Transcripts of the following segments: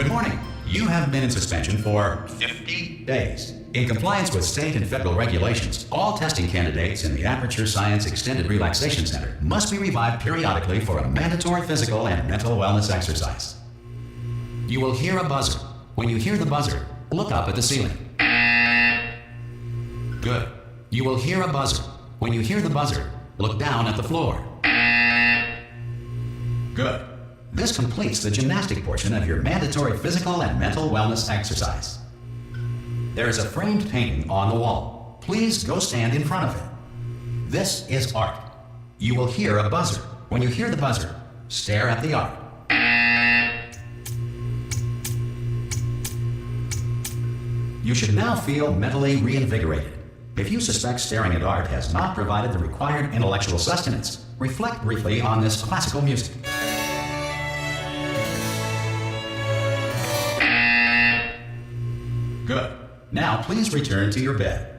Good morning. You have been in suspension for 50 days. In compliance with state and federal regulations, all testing candidates in the Aperture Science Extended Relaxation Center must be revived periodically for a mandatory physical and mental wellness exercise. You will hear a buzzer. When you hear the buzzer, look up at the ceiling. Good. You will hear a buzzer. When you hear the buzzer, look down at the floor. Good. This completes the gymnastic portion of your mandatory physical and mental wellness exercise. There is a framed painting on the wall. Please go stand in front of it. This is art. You will hear a buzzer. When you hear the buzzer, stare at the art. You should now feel mentally reinvigorated. If you suspect staring at art has not provided the required intellectual sustenance, reflect briefly on this classical music. Good. Now please return to your bed.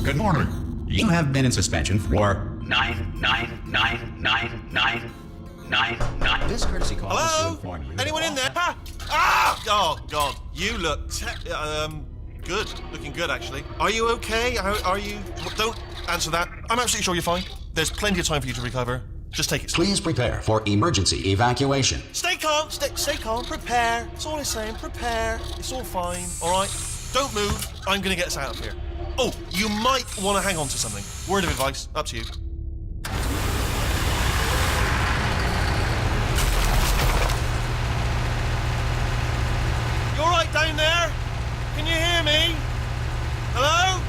Good morning. You have been in suspension for 9999999. This courtesy call is to inform you. Anyone in there? Ah! Oh God, you look good. Looking good, actually. Are you okay? Are you? Don't answer that. I'm absolutely sure you're fine. There's plenty of time for you to recover. Just take it. Please prepare for emergency evacuation. Stay calm. Stay calm. Prepare. That's all I'm saying. Prepare. It's all fine. All right. Don't move. I'm gonna get us out of here. Oh, you might want to hang on to something. Word of advice. Up to you. You all right down there? Can you hear me? Hello?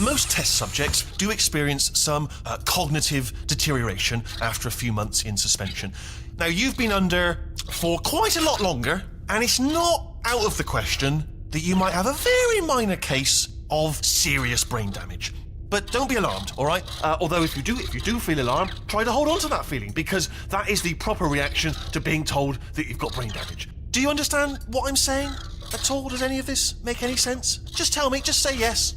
Most test subjects do experience some cognitive deterioration after a few months in suspension. Now, you've been under for quite a lot longer, and it's not out of the question that you might have a very minor case of serious brain damage. But don't be alarmed, all right? Although if you do feel alarmed, try to hold on to that feeling, because that is the proper reaction to being told that you've got brain damage. Do you understand what I'm saying at all? Does any of this make any sense? Just tell me, just say yes.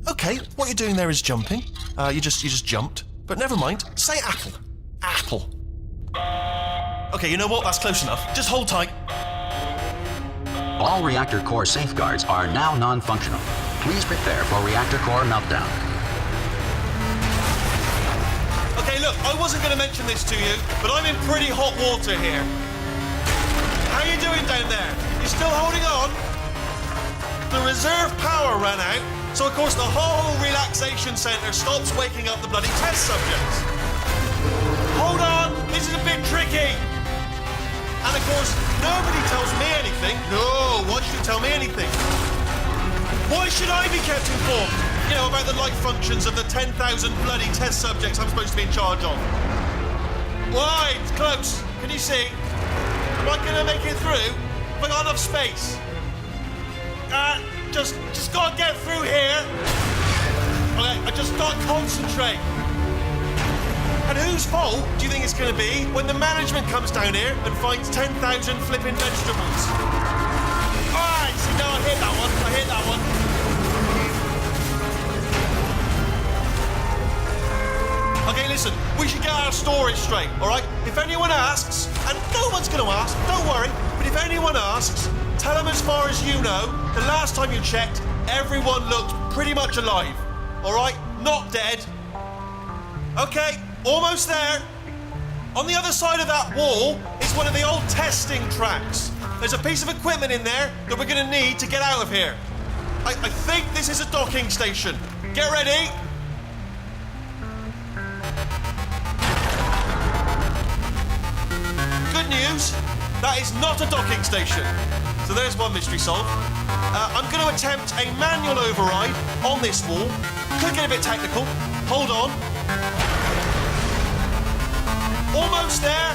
Okay, what you're doing there is jumping. You just jumped. But never mind. Say apple. Apple. Okay, you know what? That's close enough. Just hold tight. All reactor core safeguards are now non-functional. Please prepare for reactor core meltdown. Okay, look, I wasn't going to mention this to you, but I'm in pretty hot water here. How you doing down there? You still holding on? The reserve power ran out. So, of course, the whole relaxation centre stops waking up the bloody test subjects. Hold on, this is a bit tricky. And, of course, nobody tells me anything. No, why should you tell me anything? Why should I be kept informed? You know, about the life functions of the 10,000 bloody test subjects I'm supposed to be in charge of. Why? It's close. Can you see? Am I going to make it through? Have I got enough space? Just gotta get through here. Okay, I just gotta concentrate. And whose fault do you think it's gonna be when the management comes down here and finds 10,000 flipping vegetables? Alright, see, no, I hit that one. Okay, listen, we should get our story straight, alright? If anyone asks, and no one's gonna ask, don't worry, but if anyone asks, tell them as far as you know, the last time you checked, everyone looked pretty much alive. All right? Not dead. Okay, almost there. On the other side of that wall is one of the old testing tracks. There's a piece of equipment in there that we're going to need to get out of here. I think this is a docking station. Get ready. Good news, that is not a docking station. So there's one mystery solved. I'm going to attempt a manual override on this wall. Could get a bit technical. Hold on. Almost there.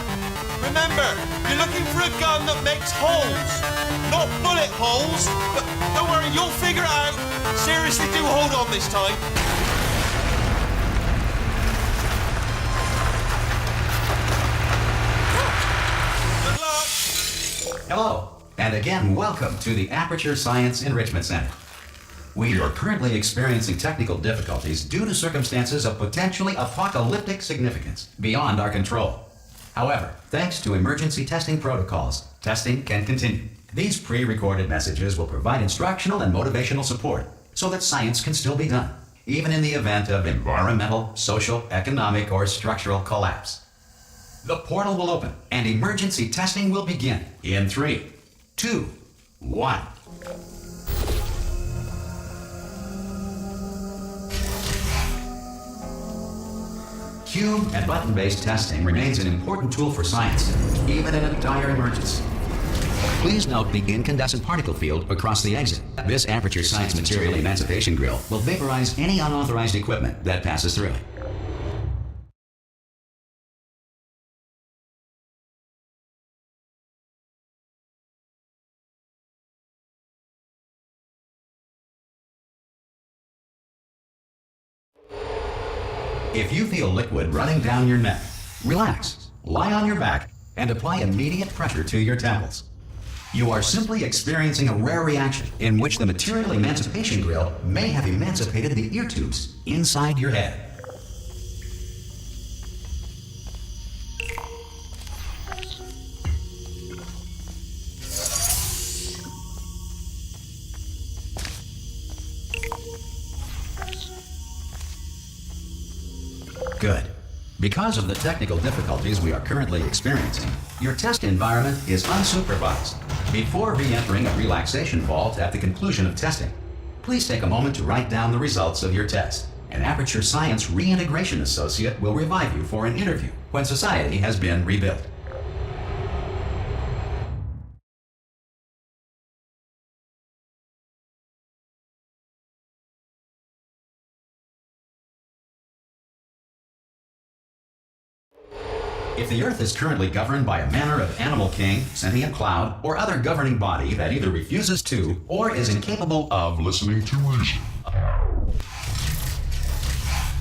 Remember, you're looking for a gun that makes holes. Not bullet holes, but don't worry, you'll figure it out. Seriously, do hold on this time. Good luck. Hello. And again, welcome to the Aperture Science Enrichment Center. We are currently experiencing technical difficulties due to circumstances of potentially apocalyptic significance beyond our control. However, thanks to emergency testing protocols, testing can continue. These pre-recorded messages will provide instructional and motivational support so that science can still be done, even in the event of environmental, social, economic, or structural collapse. The portal will open and emergency testing will begin in 3, 2, 1. Cube and button-based testing remains an important tool for science, even in a dire emergency. Please note the incandescent particle field across the exit. This Aperture Science Material Emancipation Grill will vaporize any unauthorized equipment that passes through it. If you feel liquid running down your neck, relax, lie on your back, and apply immediate pressure to your temples. You are simply experiencing a rare reaction in which the Material Emancipation Grill may have emancipated the ear tubes inside your head. Good. Because of the technical difficulties we are currently experiencing, your test environment is unsupervised. Before re-entering a relaxation vault at the conclusion of testing, please take a moment to write down the results of your test. An Aperture Science Reintegration Associate will revive you for an interview when society has been rebuilt. If the Earth is currently governed by a manner of animal king, sentient cloud, or other governing body that either refuses to or is incapable of listening to reason.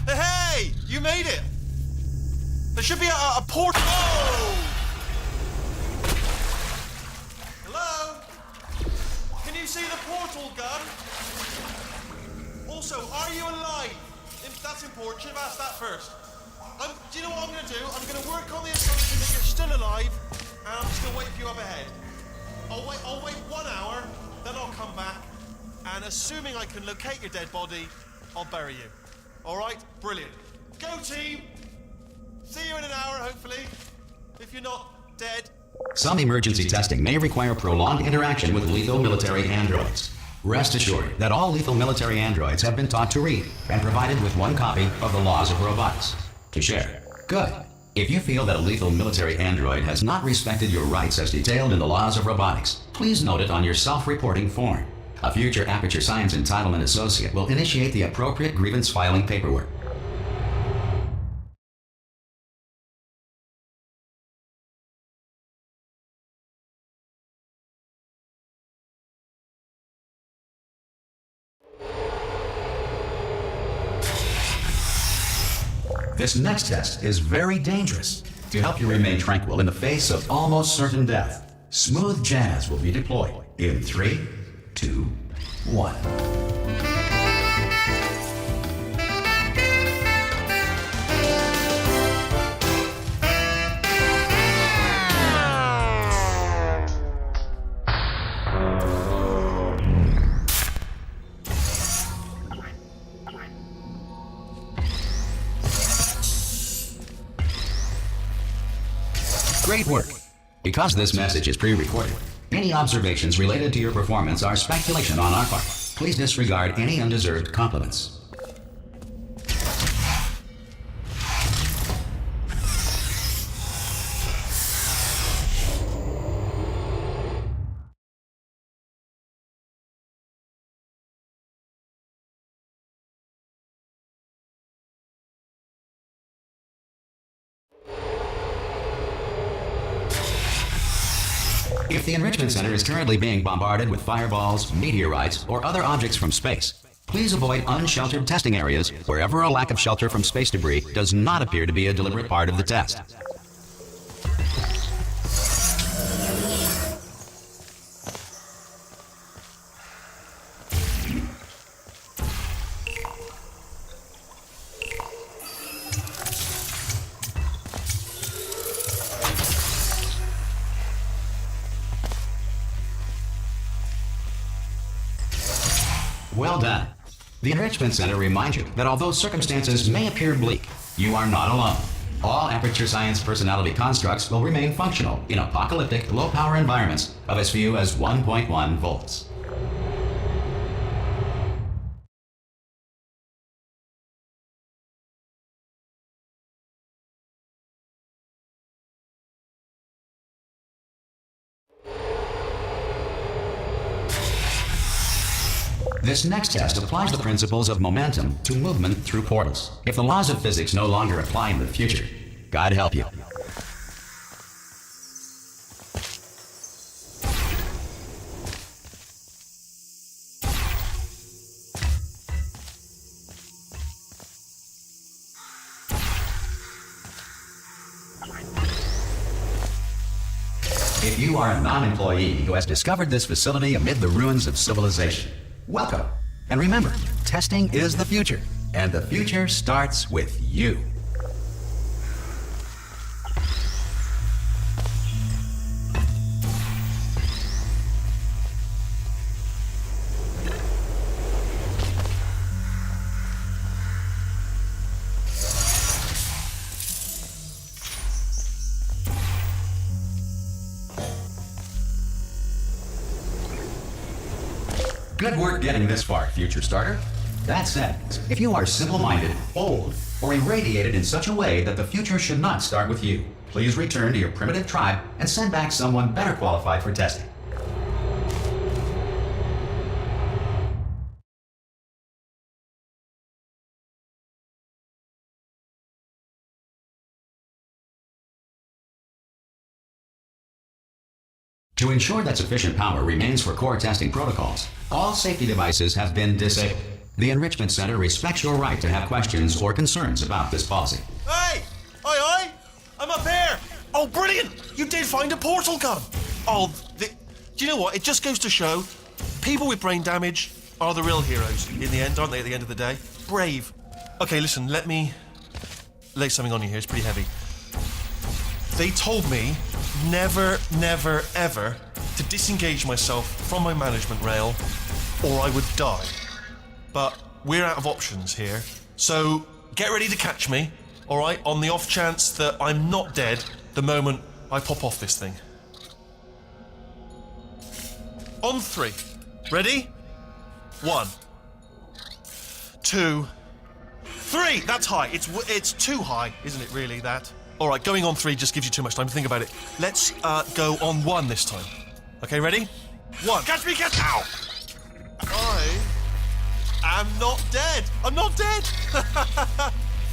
Hey! You made it! There should be a portal. Oh! Hello? Can you see the portal, Gun? Also, are you alive? That's important. Should have asked that first. Do you know what I'm going to do? I'm going to work on the assumption that you're still alive, and I'm just going to wait for you up ahead. I'll wait 1 hour, then I'll come back, and assuming I can locate your dead body, I'll bury you. All right? Brilliant. Go, team! See you in an hour, hopefully. If you're not dead. Some emergency testing may require prolonged interaction with lethal military androids. Rest assured that all lethal military androids have been taught to read and provided with 1 copy of the Laws of Robotics to share. Good. If you feel that a lethal military android has not respected your rights as detailed in the Laws of Robotics, please note it on your self-reporting form. A future Aperture Science Entitlement Associate will initiate the appropriate grievance filing paperwork. This next test is very dangerous. To help you remain tranquil in the face of almost certain death, smooth jazz will be deployed in 3, 2, 1. Great work. Because this message is pre-recorded, any observations related to your performance are speculation on our part. Please disregard any undeserved compliments. If the Enrichment Center is currently being bombarded with fireballs, meteorites, or other objects from space, please avoid unsheltered testing areas wherever a lack of shelter from space debris does not appear to be a deliberate part of the test. Well done. The Enrichment Center reminds you that although circumstances may appear bleak, you are not alone. All Aperture Science personality constructs will remain functional in apocalyptic, low-power environments of as few as 1.1 volts. This next test applies the principles of momentum to movement through portals. If the laws of physics no longer apply in the future, God help you. If you are a non-employee who has discovered this facility amid the ruins of civilization, welcome. And remember, testing is the future, and the future starts with you. Good work getting this far, future starter. That said, if you are simple-minded, bold, or irradiated in such a way that the future should not start with you, please return to your primitive tribe and send back someone better qualified for testing. To ensure that sufficient power remains for core testing protocols, all safety devices have been disabled. The Enrichment Center respects your right to have questions or concerns about this policy. Hey! Oi! I'm up here! Oh, brilliant! You did find a portal gun! Oh, do you know what? It just goes to show, people with brain damage are the real heroes in the end, aren't they, at the end of the day? Brave. Okay, listen, let me lay something on you here. It's pretty heavy. They told me never, never, ever to disengage myself from my management rail or I would die. But we're out of options here, so get ready to catch me, alright, on the off chance that I'm not dead the moment I pop off this thing. On 3. Ready? 1, 2, 3! That's high. It's too high, isn't it, really, that? Alright, going on 3 just gives you too much time to think about it. Let's go on 1 this time. Okay, ready? 1. Catch me, catch me! Ow! I'm not dead! I'm not dead!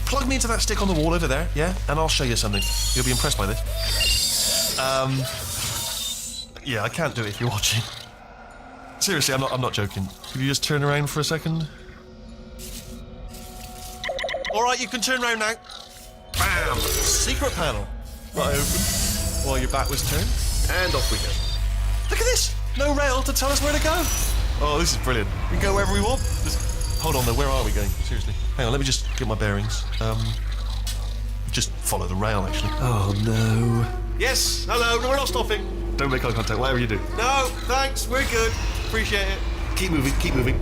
Plug me into that stick on the wall over there, yeah? And I'll show you something. You'll be impressed by this. Yeah, I can't do it if you're watching. Seriously, I'm not joking. Could you just turn around for a second? Alright, you can turn around now. Bam! Secret panel. Right open. While your back was turned. And off we go. Look at this! No rail to tell us where to go. Oh, this is brilliant. We can go wherever we want. Just hold on though, where are we going? Seriously. Hang on, let me just get my bearings. Just follow the rail, actually. Oh, no. Yes, hello, no, we're not stopping. Don't make eye contact, whatever you do. No, thanks, we're good. Appreciate it. Keep moving, keep moving.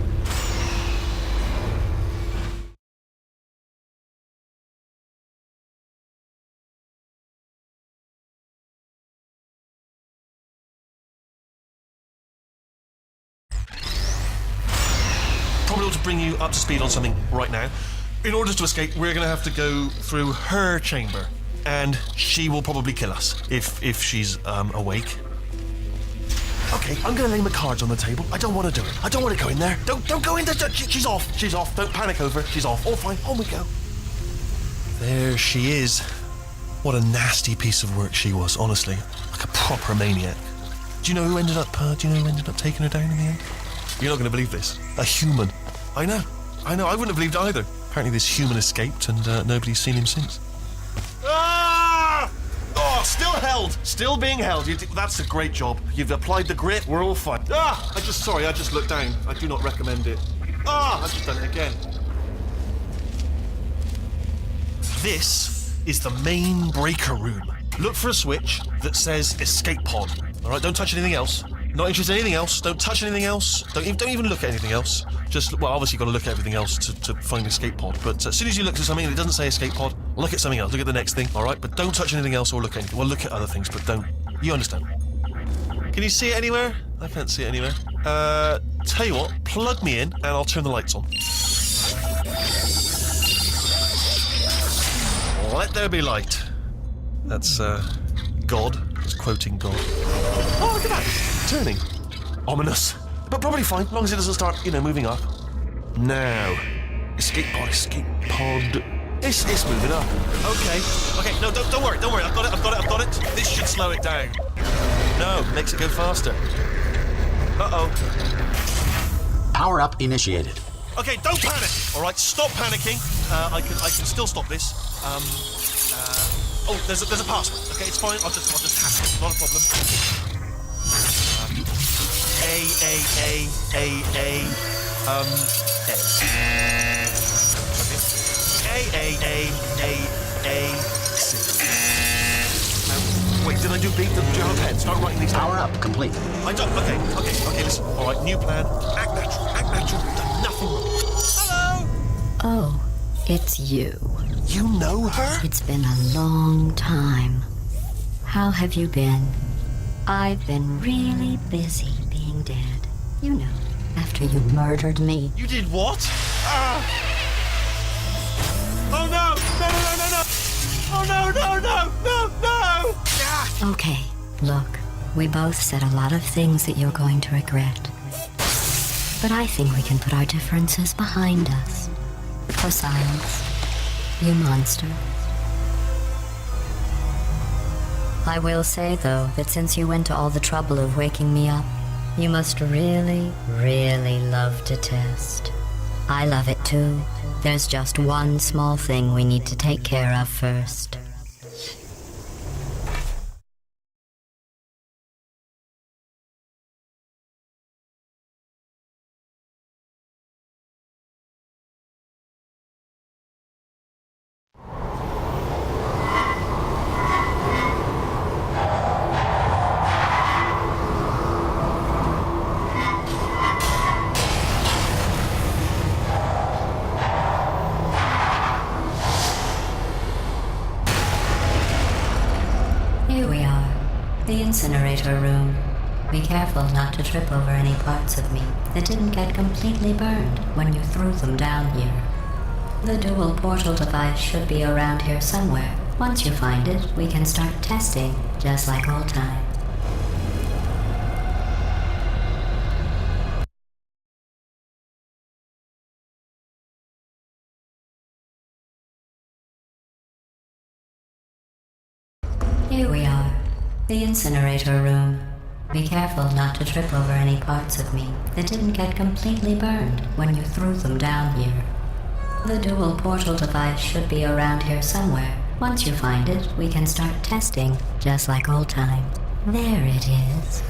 Probably ought to bring you up to speed on something right now. In order to escape, we're going to have to go through her chamber, and she will probably kill us if she's awake. Okay, I'm going to lay my cards on the table. I don't want to do it. I don't want to go in there. Don't go in there. She's off. She's off. Don't panic over. She's off. All fine. On we go. There she is. What a nasty piece of work she was, honestly. Like a proper maniac. Do you know who ended up taking her down in the end? You're not going to believe this. A human. I know. I wouldn't have believed either. Apparently this human escaped and nobody's seen him since. Ah! Oh, still held. Still being held. That's a great job. You've applied the grit. We're all fine. Ah! I just looked down. I do not recommend it. Ah! I've just done it again. This is the main breaker room. Look for a switch that says escape pod. All right, don't touch anything else. Not interested in anything else. Don't touch anything else. Don't even look at anything else. Just, well, obviously you've got to look at everything else to find the escape pod, but as soon as you look at something and it doesn't say escape pod, look at something else, look at the next thing, alright? But don't touch anything else or look at anything. Well, look at other things, but don't. You understand. Can you see it anywhere? I can't see it anywhere. Tell you what, plug me in and I'll turn the lights on. Let there be light. That's, God. It's quoting God. Oh, look at that! Turning. Ominous. But probably fine, as long as it doesn't start, moving up. Now. Escape pod. It's moving up. Okay, no, don't worry. I've got it. This should slow it down. No, makes it go faster. Uh-oh. Power up initiated. Okay, don't panic. All right, stop panicking. I can still stop this. Oh, there's a password. Okay, it's fine. I'll just hack it. Not a problem. Wait, did I do beat them? Do you have a pen? Start writing these down. Power up complete. I don't. Okay, listen. All right, new plan. Act natural. You've done nothing wrong. Hello? Oh, it's you. You know her? It's been a long time. How have you been? I've been really busy being dead. You know, after you murdered me. You did what? Oh no! No! Oh no! Ah! Okay, look, we both said a lot of things that you're going to regret. But I think we can put our differences behind us. For science, you monster. I will say, though, that since you went to all the trouble of waking me up, you must really, really love to test. I love it too. There's just one small thing we need to take care of first. Here we are, the incinerator room. Be careful not to trip over any parts of me that didn't get completely burned when you threw them down here. The dual portal device should be around here somewhere. Once you find it, we can start testing, just like old times. Here we are, the incinerator room. Be careful not to trip over any parts of me that didn't get completely burned when you threw them down here. The dual portal device should be around here somewhere. Once you find it, we can start testing, just like old times. There it is.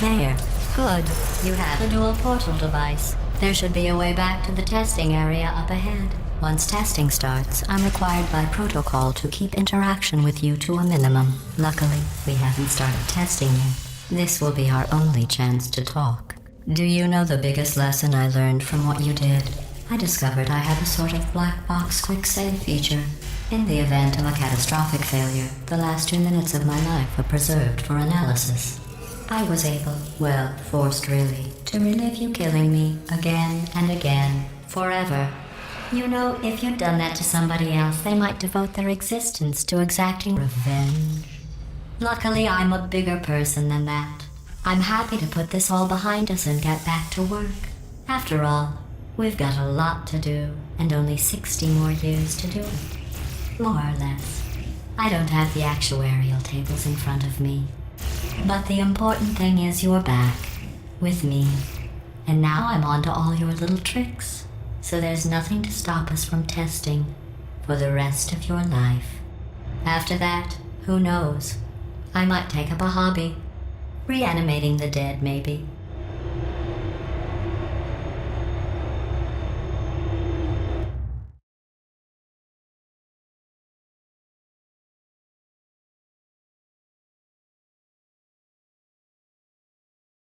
There. Good. You have the dual portal device. There should be a way back to the testing area up ahead. Once testing starts, I'm required by protocol to keep interaction with you to a minimum. Luckily, we haven't started testing yet. This will be our only chance to talk. Do you know the biggest lesson I learned from what you did? I discovered I have a sort of black box quick save feature. In the event of a catastrophic failure, the last 2 minutes of my life are preserved for analysis. I was able, well, forced really, to relive you killing me again and again, forever. You know, if you'd done that to somebody else, they might devote their existence to exacting revenge. Luckily, I'm a bigger person than that. I'm happy to put this all behind us and get back to work. After all, we've got a lot to do, and only 60 more years to do it. More or less. I don't have the actuarial tables in front of me. But the important thing is you're back, with me. And now I'm on to all your little tricks. So there's nothing to stop us from testing for the rest of your life. After that, who knows? I might take up a hobby. Reanimating the dead, maybe.